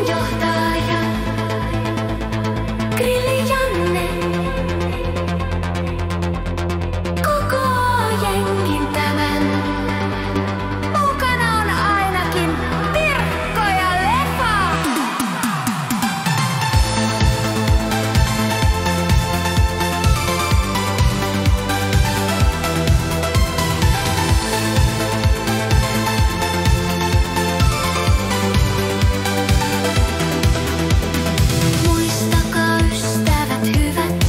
johtaja, Grilli Janne. Koko jengin tämän. Mukana on ainakin Pirkko ja Lefa. Muistakaa ystävät hyvät,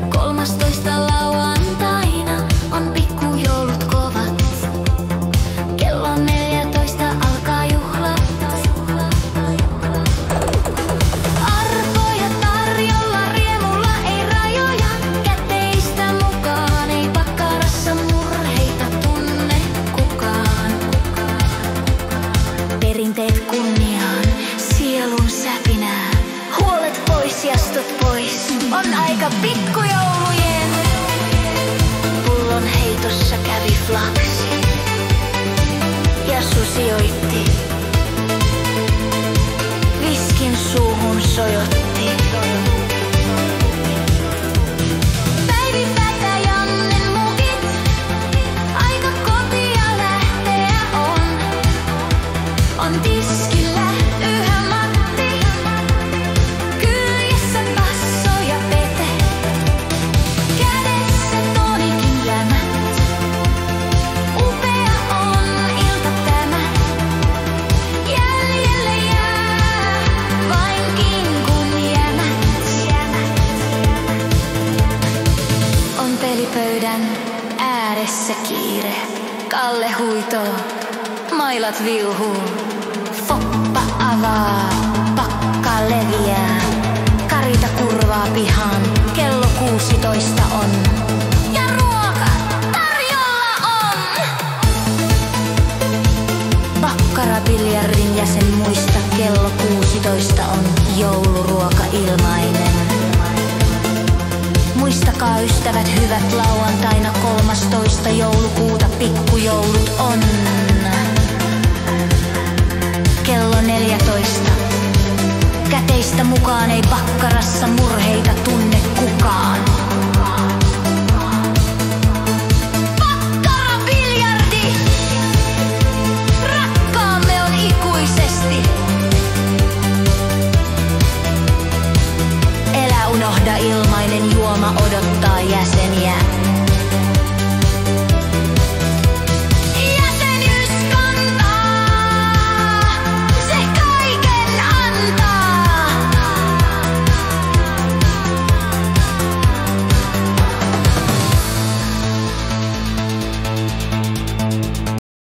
13. lauantaina on pikkujoulut kovat. Kello 14 alkaa juhlat. Arvoja tarjolla, riemulla ei rajoja. Käteistä mukaan ei pakkarassa murheita tunne kukaan. Perinteet kunniaan, sielun säpinää. Huolet pois, jastot pois. On aika pikkujoulujen. Pullon heitossa kävi flaksi ja susioitti. Viskin suuhun sojotti. Päivi Pätäjannen mukit. Aika kotia lähteä on. On tiskillä yhä Matti. Kyljessä Passo ja Pete. Kädessä Tonikin lämät. Upea on ilta tämä. Jäljelle jää vain kinkun jämät. On pelipöydän ääressä kiire. Kalle huitoo, mailat viuhuu. Foppa avaa, pakka leviää. Karita kurvaa pihaan, kello 16 on. Ja ruoka tarjolla on. Bakkara-biljardin jäsen muista, kello 16 on. Jouluruoka ilmainen. Muistakaa ystävät hyvät, lauantaina 13. joulukuuta pikkujoulut on. Kello 14. Käteistä mukaan ei pakkarassa murheita tunne kukaan. Bakkara-biljardi! Rakkaamme on ikuisesti. Elä unohda, ilmainen juoma odottaa jäseniä.